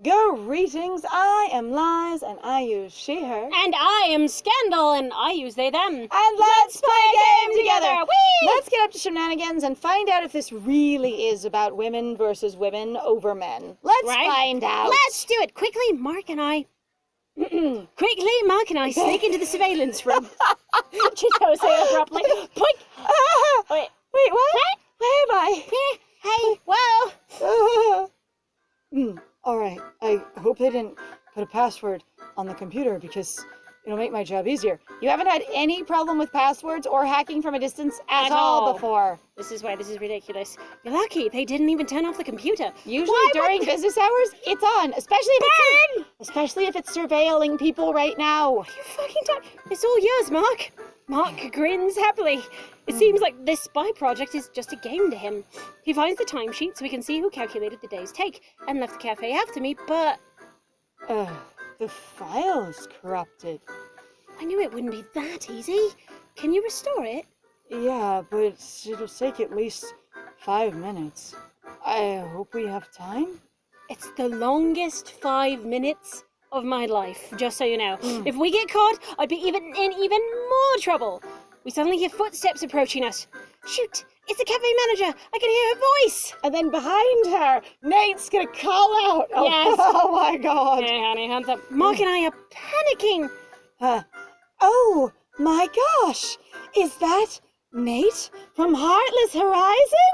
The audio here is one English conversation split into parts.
Greetings, I am Lies, and I use she, her. And I am Scandal, and I use they, them. And let's play a game together! Whee! Let's get up to shenanigans and find out if this really is about women versus women over men. Let's find out. Let's do it. Quickly, Mark and I sneak into the surveillance room. Chito, say abruptly. Point! Wait, what? What? Where am I? Hey, whoa! Alright, I hope they didn't put a password on the computer because it'll make my job easier. You haven't had any problem with passwords or hacking from a distance at all before. This is why this is ridiculous. You're lucky they didn't even turn off the computer. Usually during business hours, it's on, especially if it's surveilling people right now. Are you fucking talking? It's all yours, Mark. Mark grins happily. It seems like this spy project is just a game to him. He finds the timesheet so we can see who calculated the day's take and left the cafe after me, but... the file is corrupted. I knew it wouldn't be that easy. Can you restore it? Yeah, but it'll take at least 5 minutes. I hope we have time. It's the longest 5 minutes of my life, just so you know. If we get caught, I'd be in even more trouble. We suddenly hear footsteps approaching us. Shoot, it's the cafe manager. I can hear her voice. And then behind her, Nate's gonna call out. Oh, yes. Oh my God. Hey, honey, hands up. Mark and I are panicking. Oh my gosh. Is that Nate from Heartless Horizon?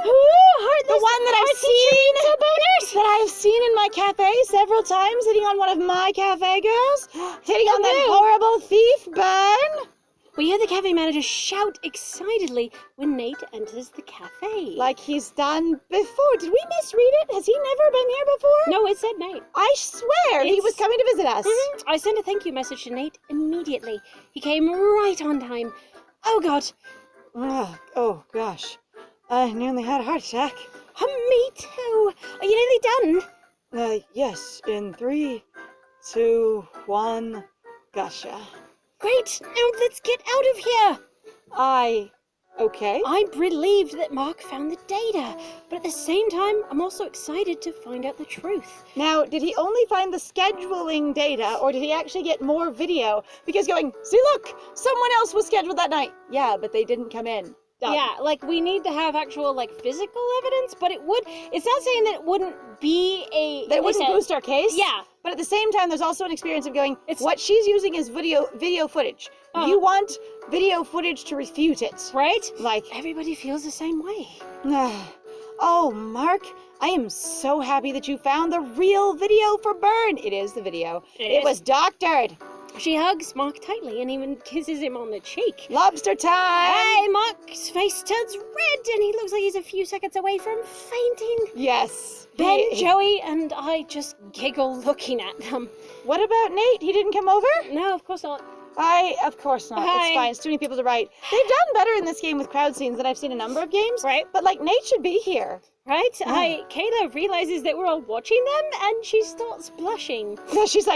The one that I've seen in my cafe several times, hitting on one of my cafe girls, hitting on that horrible thief, Burn. We hear the cafe manager shout excitedly when Nate enters the cafe. Like he's done before. Did we misread it? Has he never been here before? No, it said Nate. I swear he was coming to visit us. I sent a thank you message to Nate immediately. He came right on time. Oh God. Oh gosh. I nearly had a heart attack. Me too. Are you nearly done? Yes. In 3, 2, 1. Gotcha. Great. Now let's get out of here. Okay. I'm relieved that Mark found the data, but at the same time, I'm also excited to find out the truth. Now, did he only find the scheduling data, or did he actually get more video? Because going, see look, someone else was scheduled that night. Yeah, but they didn't come in. Done. Yeah, like we need to have actual physical evidence, but it's not saying that it wouldn't be that it wouldn't boost our case? Yeah. But at the same time, there's also an experience of going, what she's using is video footage. You want video footage to refute it. Right? Like, everybody feels the same way. Oh, Mark, I am so happy that you found the real video for Burn. It is the video. It was doctored. She hugs Mark tightly and even kisses him on the cheek. Lobster time! Hey, Mark's face turns red and he looks like he's a few seconds away from fainting. Yes. Ben, Joey, and I just giggle looking at them. What about Nate? He didn't come over? No, of course not. Of course not. It's fine. It's too many people to write. They've done better in this game with crowd scenes than I've seen a number of games. Right. But, Nate should be here. Right? Kayla realizes that we're all watching them and she starts blushing. Yeah, she's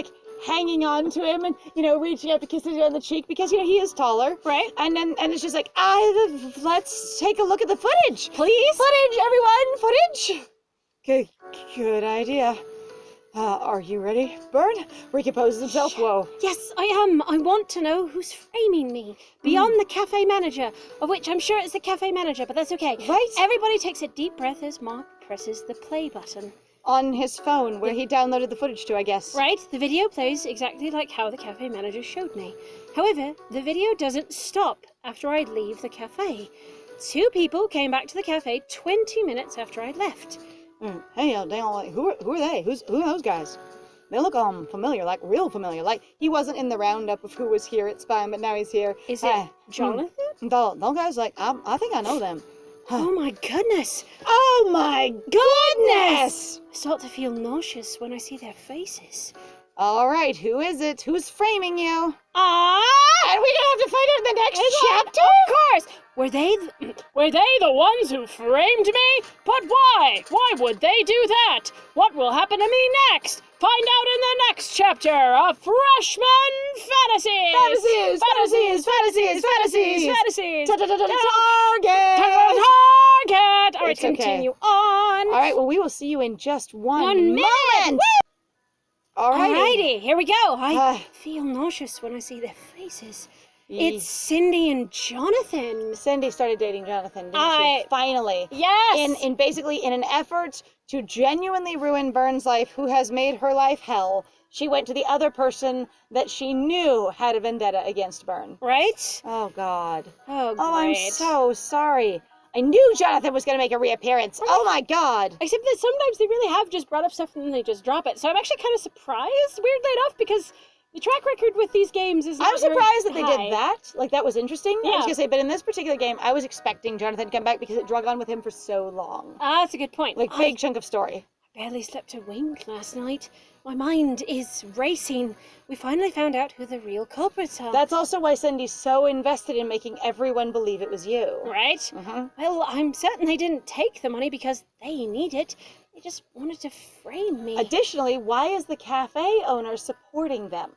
hanging on to him and, reaching up to kiss him on the cheek because, he is taller. Right. And it's just let's take a look at the footage. Please? Footage, everyone! Footage! Good idea. Are you ready, Burn? Recomposes himself. Whoa. Yes, I am. I want to know who's framing me. Beyond the cafe manager, of which I'm sure it's the cafe manager, but that's okay. Right. Everybody takes a deep breath as Mark presses the play button. On his phone, where he downloaded the footage to, I guess. Right. The video plays exactly like how the cafe manager showed me. However, the video doesn't stop after I leave the cafe. 2 people came back to the cafe 20 minutes after I left. Hey, Daniel, who are they? Who are those guys? They look familiar, real familiar. He wasn't in the roundup of who was here at Spine, but now he's here. Is it Jonathan? Those guys, I think I know them. Oh my goodness! Oh my goodness! I start to feel nauseous when I see their faces. All right, who is it? Who's framing you? And we're gonna have to find out in the next chapter? Of course! Were they the ones who framed me? But why? Why would they do that? What will happen to me next? Find out in the next chapter of Freshman Fantasies! Fantasies! Fantasies! Fantasies! Fantasies! Fantasies! Target! All right, continue on. All right, well, we will see you in just one minute. moment. Woo! Alrighty, here we go. I Ah. feel nauseous when I see their faces. Ye- It's Cindy and Jonathan. Cindy started dating Jonathan, didn't I- she? Finally. Yes! In basically in an effort to genuinely ruin Byrne's life, who has made her life hell, she went to the other person that she knew had a vendetta against Byrne. Right? Oh, God. Oh, great. Oh, I'm so sorry. I knew Jonathan was going to make a reappearance. Oh, my God. Except that sometimes they really have just brought up stuff and then they just drop it. So I'm actually kind of surprised, weirdly enough, because the track record with these games is not I'm surprised that very they high. did that. Like, that was interesting. I was Yeah. going to say, but in this particular game, I was expecting Jonathan to come back because it drug on with him for so long. Ah, that's a good point. Like, big chunk of story. I barely slept a wink last night. My mind is racing. We finally found out who the real culprits are. That's also why Cindy's so invested in making everyone believe it was you. right? Mm-hmm. Well, I'm certain they didn't take the money because they need it. They just wanted to frame me. Additionally, why is the cafe owner supporting them?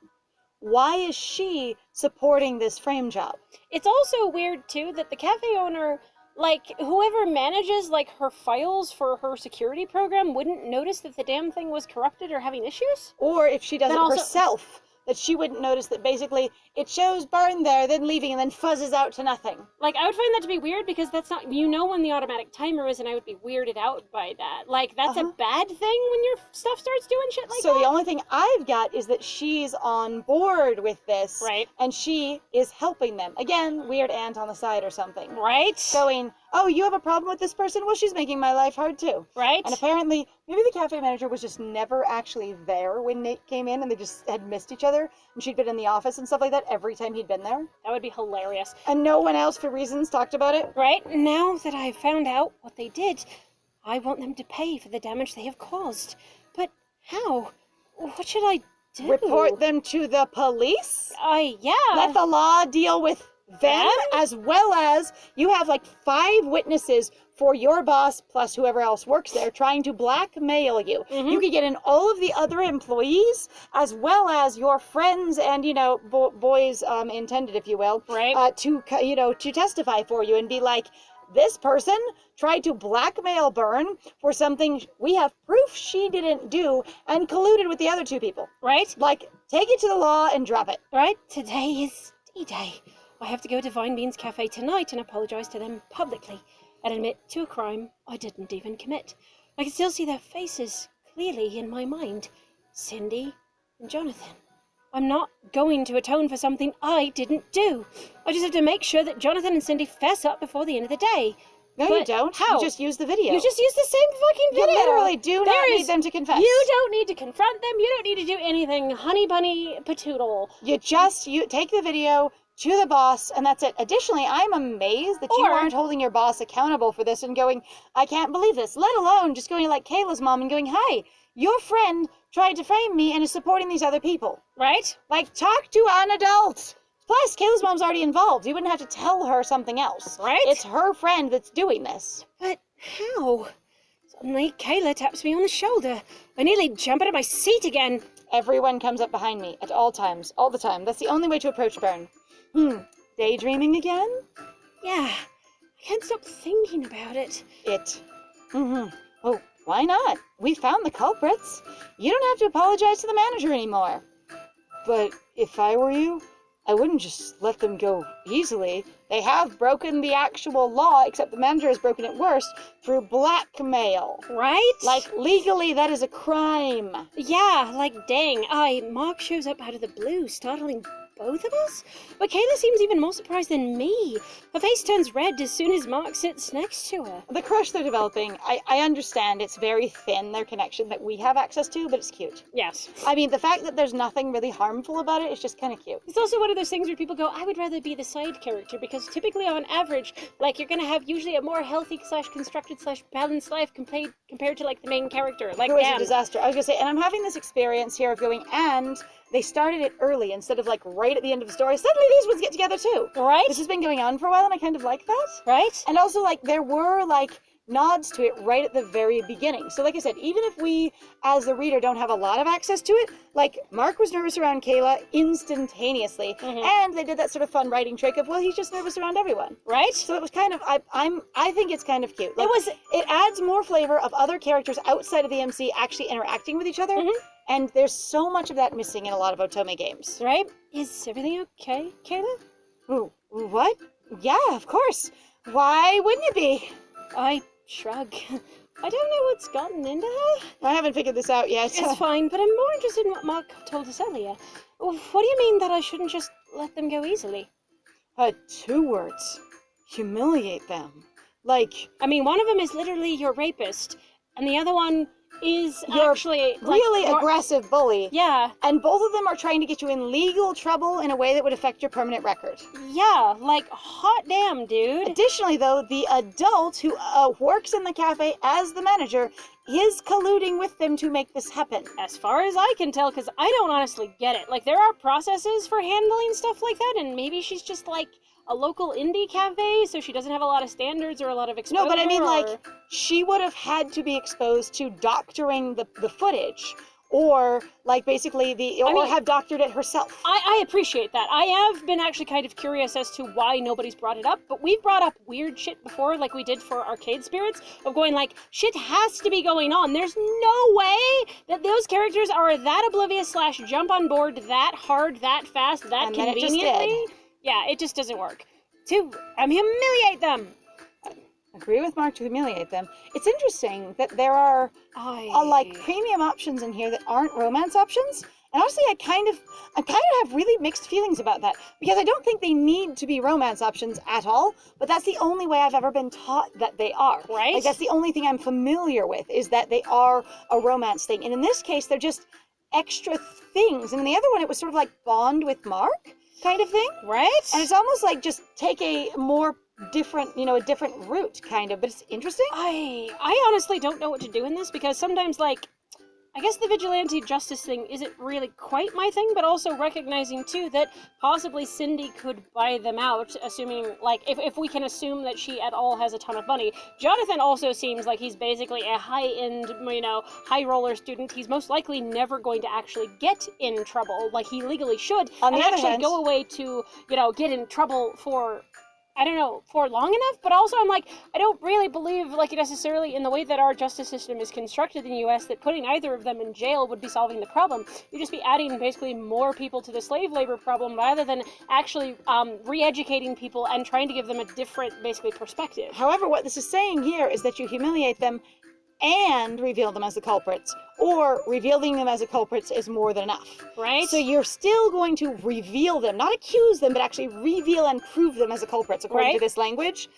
Why is she supporting this frame job? It's also weird, too, that the cafe owner, like, whoever manages, like, her files for her security program wouldn't notice that the damn thing was corrupted or having issues? Or if she does That it also- herself, that she wouldn't notice that basically it shows Byrne there, then leaving, and then fuzzes out to nothing. Like, I would find that to be weird because that's not, you know when the automatic timer is, and I would be weirded out by that. Like, that's a bad thing when your stuff starts doing shit like So that. the only thing I've got is that she's on board with this, Right. and she is helping them. Again, weird aunt on the side or something. Right? Going, oh, you have a problem with this person? Well, she's making my life hard too. Right? And apparently, maybe the cafe manager was just never actually there when Nate came in, and they just had missed each other, and she'd been in the office and stuff like that every time he'd been there. That would be hilarious. And no one else, for reasons, talked about it. Right? Now that I've found out what they did, I want them to pay for the damage they have caused. But how? What should I do? Report them to the police? Yeah. Let the law deal with them, as well as you have like 5 witnesses for your boss plus whoever else works there trying to blackmail you. You could get in all of the other employees as well as your friends and, you know, boys intended, if you will, Right. to testify for you and be like, this person tried to blackmail Byrne for something we have proof she didn't do and colluded with the other 2 people. Right? Like, take it to the law and drop it. Right? Today is D-Day. I have to go to Vine Beans Cafe tonight and apologize to them publicly and admit to a crime I didn't even commit. I can still see their faces clearly in my mind. Cindy and Jonathan. I'm not going to atone for something I didn't do. I just have to make sure that Jonathan and Cindy fess up before the end of the day. No, you But don't. how? You just use the video. You just use the same fucking You video. literally do not There need is- them to confess. You don't need to confront them. You don't need to do anything. Honey bunny patoodle. You take the video to the boss, and that's it. Additionally, I'm amazed that you Or- aren't holding your boss accountable for this and going, I can't believe this, let alone just going like Kayla's mom and going, hi, your friend tried to frame me and is supporting these other people. Right? Like, talk to an adult. Plus, Kayla's mom's already involved. You wouldn't have to tell her something else. Right? It's her friend that's doing this. But how? Suddenly, Kayla taps me on the shoulder. I nearly jump out of my seat again. Everyone comes up behind me at all times, all the time. That's the only way to approach Byrne. Daydreaming again? Yeah, I can't stop thinking about it. Oh, why not? We found the culprits. You don't have to apologize to the manager anymore. But if I were you, I wouldn't just let them go easily. They have broken the actual law, except the manager has broken it worse, through blackmail. Right? Like, legally, that is a crime. Yeah, like dang. Mark shows up out of the blue, startling both of us? But Kayla seems even more surprised than me. Her face turns red as soon as Mark sits next to her. The crush they're developing, I understand it's very thin, their connection that we have access to, but it's cute. Yes. I mean, the fact that there's nothing really harmful about it is just kind of cute. It's also one of those things where people go, I would rather be the side character, because typically on average, like, you're gonna have usually a more healthy / constructed / balanced life compared to, like, the main character. Like, It was a damn. disaster. I was gonna say, and I'm having this experience here of going, and they started it early instead of like right at the end of the story. Suddenly these ones get together too. Right? This has been going on for a while, and I kind of like that. Right? And also, like, there were like nods to it right at the very beginning. So like I said, even if we as the reader don't have a lot of access to it, like Mark was nervous around Kayla instantaneously, and they did that sort of fun writing trick of, well, he's just nervous around everyone, right? so it was kind of, I think it's kind of cute. Like, It was. it adds more flavor of other characters outside of the MC actually interacting with each other, and there's so much of that missing in a lot of Otome games. Right? Is everything okay, Kayla? Ooh, what? Yeah, of course. Why wouldn't it be? I shrug. I don't know what's gotten into her. I haven't figured this out yet. It's fine, but I'm more interested in what Mark told us earlier. What do you mean that I shouldn't just let them go easily? 2 words. Humiliate them. Like, I mean, one of them is literally your rapist, and the other one is You're actually really aggressive bully. Yeah, And both of them are trying to get you in legal trouble in a way that would affect your permanent record. yeah, like hot damn, dude. Additionally, though, the adult who works in the cafe as the manager is colluding with them to make this happen. As far as I can tell, because I don't honestly get it. Like, there are processes for handling stuff like that, and maybe she's just like a local indie cafe, so she doesn't have a lot of standards or a lot of exposure. No, but I mean, or... like, she would have had to be exposed to doctoring the footage, or like basically have doctored it herself. I appreciate that. I have been actually kind of curious as to why nobody's brought it up, but we've brought up weird shit before, like we did for Arcade Spirits, of going like, shit has to be going on. There's no way that those characters are that oblivious / jump on board that hard, that fast, that And then it conveniently. just did. Yeah, it just doesn't work. Humiliate them. Agree with Mark to humiliate them. It's interesting that there are like premium options in here that aren't romance options. And honestly, I kind of have really mixed feelings about that, because I don't think they need to be romance options at all, but that's the only way I've ever been taught that they are. Right? Like, that's the only thing I'm familiar with, is that they are a romance thing. And in this case, they're just extra things. And in the other one, it was sort of like bond with Mark kind of thing. Right? And it's almost like just take a more different, a different route kind of, but it's interesting. I honestly don't know what to do in this, because sometimes, like, I guess the vigilante justice thing isn't really quite my thing, but also recognizing, too, that possibly Cindy could buy them out, assuming, like, if we can assume that she at all has a ton of money. Jonathan also seems like he's basically a high-end, high-roller student. He's most likely never going to actually get in trouble, like he legally should, On the and other actually hand, go away to, get in trouble for... I don't know, for long enough, but also I'm like, I don't really believe, like, necessarily in the way that our justice system is constructed in the US, that putting either of them in jail would be solving the problem. You'd just be adding basically more people to the slave labor problem, rather than actually re-educating people and trying to give them a different, basically, perspective. However, what this is saying here is that you humiliate them and reveal them as the culprits, or revealing them as the culprits is more than enough. Right? So you're still going to reveal them, not accuse them, but actually reveal and prove them as the culprits, according to this language.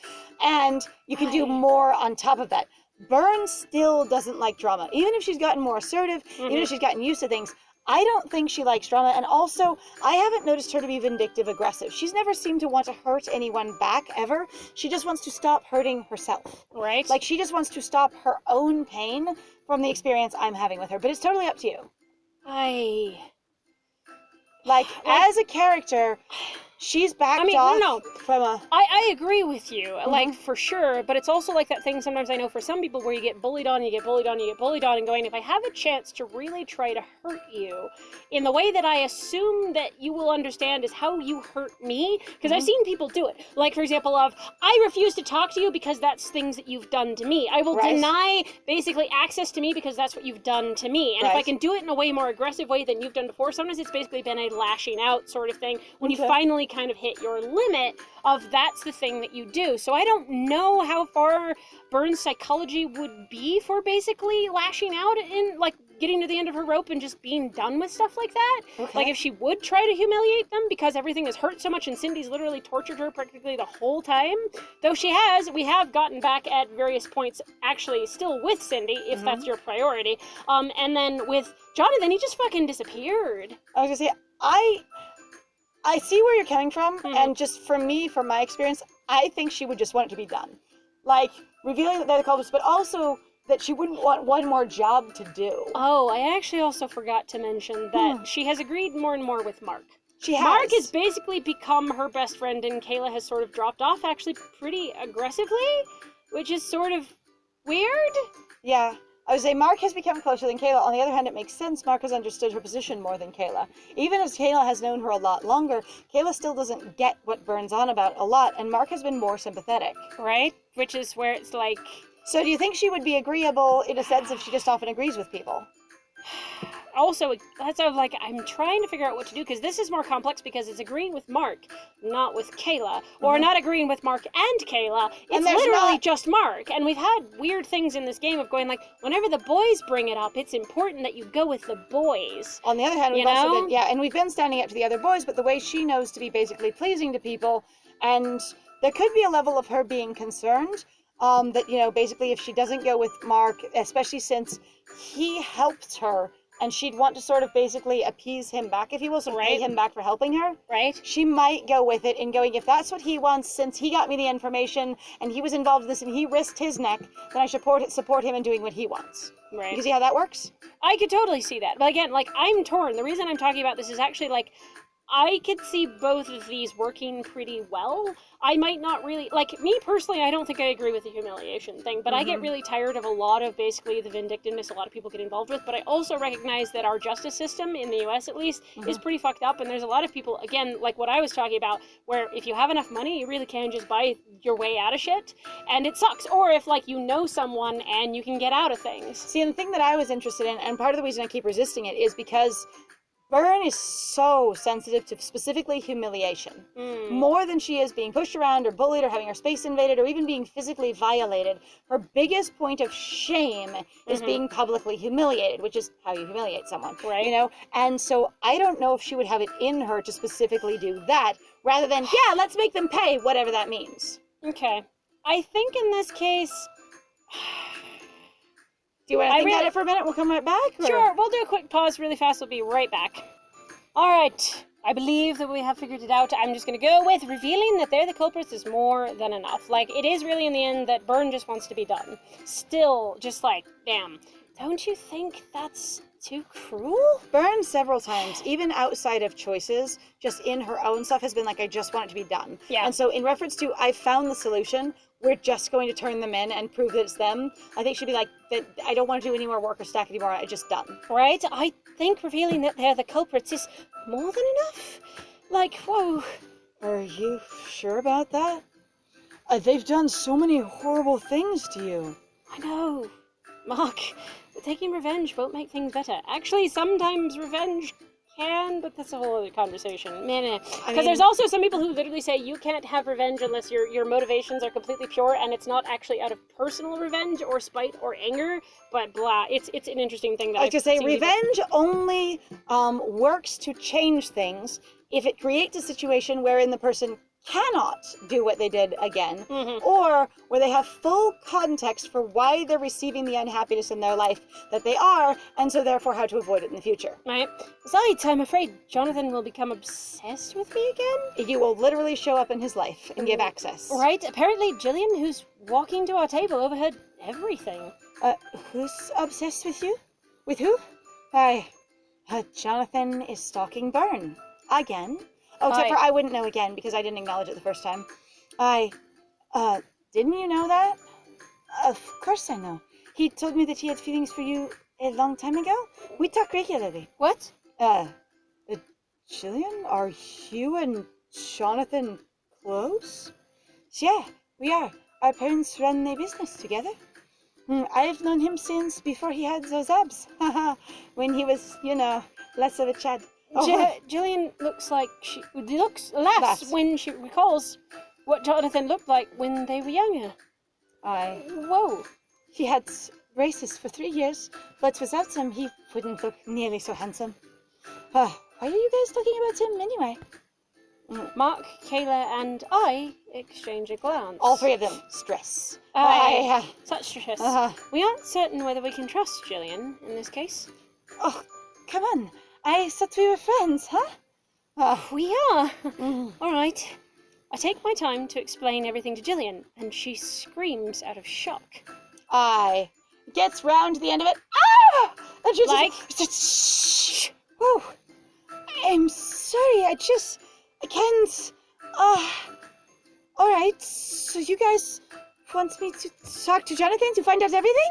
And you can do more on top of that. Burns still doesn't like drama. Even if she's gotten more assertive, even if she's gotten used to things, I don't think she likes drama. And also, I haven't noticed her to be vindictive aggressive. She's never seemed to want to hurt anyone back, ever. She just wants to stop hurting herself. Right? Like, she just wants to stop her own pain from the experience I'm having with her. But it's totally up to you. Like, as a character, she's backed off from a... I agree with you, like, for sure, but it's also like that thing sometimes I know for some people where you get bullied on, and going, if I have a chance to really try to hurt you, in the way that I assume that you will understand is how you hurt me, because I've seen people do it. Like, for example, I refuse to talk to you because that's things that you've done to me. I will deny, basically, access to me because that's what you've done to me. And if I can do it in a way more aggressive way than you've done before, sometimes it's basically been a lashing out sort of thing, when you finally kind of hit your limit of that's the thing that you do. So I don't know how far Burns' psychology would be for basically lashing out in, like, getting to the end of her rope and just being done with stuff like that. Like, if she would try to humiliate them because everything has hurt so much and Cindy's literally tortured her practically the whole time, though we have gotten back at various points actually still with Cindy, if that's your priority. And then with Jonathan, he just fucking disappeared. I was gonna say, I see where you're coming from, and just from my experience, I think she would just want it to be done. Like, revealing that they're the culprits, but also that she wouldn't want one more job to do. Oh, I actually also forgot to mention that she has agreed more and more with Mark. She has. Mark has basically become her best friend, and Kayla has sort of dropped off, actually, pretty aggressively, which is sort of Weird? Yeah. I would say Mark has become closer than Kayla. On the other hand, it makes sense. Mark has understood her position more than Kayla. Even if Kayla has known her a lot longer, Kayla still doesn't get what Byrne's on about a lot, and Mark has been more sympathetic. Right? Which is where it's like... So do you think she would be agreeable in a sense if she just often agrees with people? Also, that's how, like, I'm trying to figure out what to do, because this is more complex because it's agreeing with Mark, not with Kayla. Or not agreeing with Mark and Kayla. It's literally just Mark. And we've had weird things in this game of going, like, whenever the boys bring it up, it's important that you go with the boys. On the other hand, we've also been, and we've been standing up to the other boys, but the way she knows to be basically pleasing to people, and there could be a level of her being concerned, that, you know, basically if she doesn't go with Mark, especially since he helped her, and she'd want to sort of basically appease him back, if you will, so pay him back for helping her. Right. She might go with it and going, if that's what he wants, since he got me the information and he was involved in this and he risked his neck, then I support him in doing what he wants. Right. You can see how that works? I could totally see that. But again, like, I'm torn. The reason I'm talking about this is actually, like, I could see both of these working pretty well. I might not really, like, me personally, I don't think I agree with the humiliation thing, but I get really tired of a lot of basically the vindictiveness a lot of people get involved with, but I also recognize that our justice system, in the US at least, is pretty fucked up, and there's a lot of people, again, like what I was talking about, where if you have enough money, you really can just buy your way out of shit, and it sucks. Or if, like, you know someone and you can get out of things. See, and the thing that I was interested in, and part of the reason I keep resisting it, is because Byrne is so sensitive to specifically humiliation. More than she is being pushed around or bullied or having her space invaded or even being physically violated. Her biggest point of shame is being publicly humiliated, which is how you humiliate someone. Right. You know? And so I don't know if she would have it in her to specifically do that, rather than, yeah, let's make them pay, whatever that means. Okay. I think in this case... Do you want to think about it for a minute? We'll come right back? Or? Sure, we'll do a quick pause really fast. We'll be right back. All right. I believe that we have figured it out. I'm just going to go with revealing that they're the culprits is more than enough. Like, it is really in the end that Byrne just wants to be done. Still, just like, damn. Don't you think that's too cruel? Byrne several times, even outside of choices, just in her own stuff, has been like, I just want it to be done. Yeah. And so in reference to, I found the solution, we're just going to turn them in and prove that it's them, I think she'd be like, that I don't want to do any more work or stack anymore, I just done. Right? I think revealing that they're the culprits is more than enough. Like, whoa. Are you sure about that? They've done so many horrible things to you. I know. Mark, taking revenge won't make things better. Actually, sometimes revenge can, but that's a whole other conversation. Because there's also some people who literally say you can't have revenge unless your motivations are completely pure and it's not actually out of personal revenge or spite or anger, but blah. It's an interesting thing that I was going to say, revenge only works to change things if it creates a situation wherein the person cannot do what they did again, or where they have full context for why they're receiving the unhappiness in their life that they are, and so therefore how to avoid it in the future. Right. Besides, I'm afraid Jonathan will become obsessed with me again. You will literally show up in his life and give access. Right. Apparently, Gillian, who's walking to our table, overheard everything. Who's obsessed with you? With who? Why, Jonathan is stalking Byrne. Again. Oh, except for I wouldn't know again because I didn't acknowledge it the first time. Didn't you know that? Of course I know. He told me that he had feelings for you a long time ago. We talk regularly. What? Gillian, are you and Jonathan close? Yeah, we are. Our parents run a business together. I've known him since before he had those abs. When he was, less of a chad. Gillian looks like laughs when she recalls what Jonathan looked like when they were younger. Whoa. He had braces for 3 years, but without them he wouldn't look nearly so handsome. Why are you guys talking about him anyway? Mark, Kayla, and I exchange a glance. All three of them. Stress. Such stress. We aren't certain whether we can trust Gillian in this case. Oh, come on. I thought we were friends, huh? We are. All right. I take my time to explain everything to Gillian, and she screams out of shock. Gets round to the end of it. Ah! And she Shh. Whew. I'm sorry, I can't. All right, so you guys wants me to talk to Jonathan to find out everything?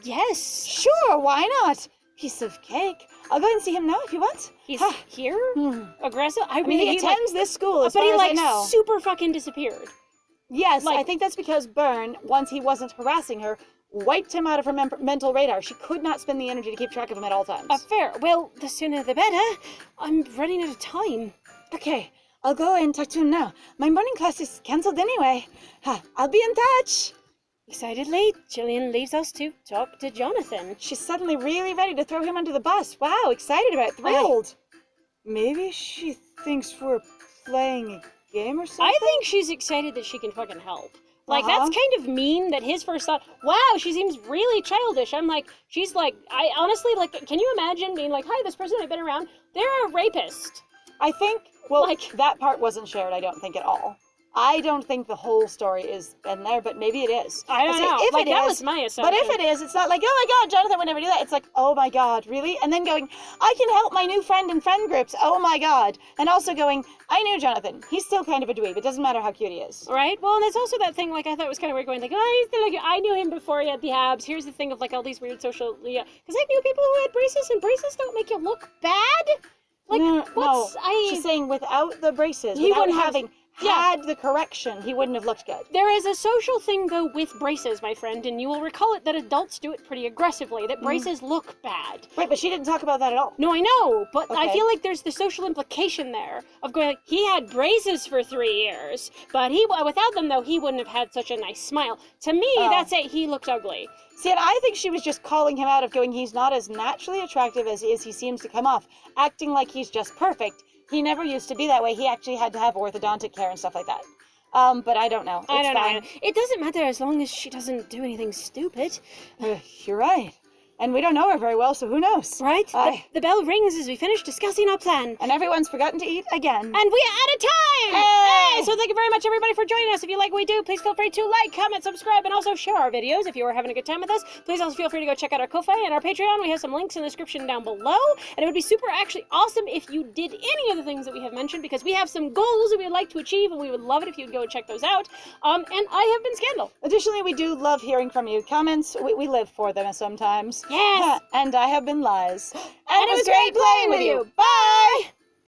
Yes. Sure, why not? Piece of cake. I'll go and see him now if you want. He's Huh. here? Hmm. Aggressive? I mean, he attends this school as but far he as I know. super fucking disappeared. Yes, like- I think that's because Byrne, once he wasn't harassing her, wiped him out of her mental radar. She could not spend the energy to keep track of him at all times. Fair. Well, the sooner the better. I'm running out of time. Okay, I'll go and talk to him now. My morning class is cancelled anyway. I'll be in touch. Excitedly, Gillian leaves us to talk to Jonathan. She's suddenly really ready to throw him under the bus. Wow, excited about it, thrilled. Maybe she thinks we're playing a game or something? I think she's excited that she can fucking help. Like, Uh-huh. that's kind of mean that his first thought, wow, she seems really childish. I'm like, she's like, I honestly, like, can you imagine being like, hi, this person I've been around, they're a rapist. I think, well, Like- that part wasn't shared, I don't think, at all. I don't think the whole story is in there, but maybe it is. I don't See, know. If Like, it that is, was my assumption. But if it is, it's not like, oh my god, Jonathan would never do that. It's like, oh my god, really? And then going, I can help my new friend in friend groups. Oh my god. And also going, I knew Jonathan. He's still kind of a dweeb. It doesn't matter how cute he is. Right? Well, and there's also that thing, like, I thought was kind of weird going, like, oh, he's still, like, I knew him before he had the abs. Here's the thing of, like, all these weird social, because I knew people who had braces, and braces don't make you look bad. Like, no. She's saying without the braces, He without wouldn't have- having yeah. had the correction, he wouldn't have looked good. There is a social thing, though, with braces, my friend, and you will recall it that adults do it pretty aggressively, that braces look bad. Right, but she didn't talk about that at all. No, I know, but I Okay. feel like there's the social implication there of going, like, he had braces for 3 years, but without them, though, he wouldn't have had such a nice smile. To me, Oh. that's it, he looked ugly. See, and I think she was just calling him out of going, he's not as naturally attractive as he seems to come off, acting like he's just perfect. He never used to be that way. He actually had to have orthodontic care and stuff like that. But I don't know. It's I don't fine. know. It doesn't matter as long as she doesn't do anything stupid. You're right. And we don't know her very well, so who knows? Right? Aye. The bell rings as we finish discussing our plan. And everyone's forgotten to eat again. And we are out of time! Hey! So thank you very much, everybody, for joining us. If you like what we do, please feel free to like, comment, subscribe, and also share our videos if you are having a good time with us. Please also feel free to go check out our Ko-Fi and our Patreon. We have some links in the description down below. And it would be super actually awesome if you did any of the things that we have mentioned, because we have some goals that we would like to achieve, and we would love it if you would go and check those out. And I have been Scandal. Additionally, we do love hearing from you. Comments, we live for them sometimes. Yes! And I have been Lies. And it was great playing with you. Bye!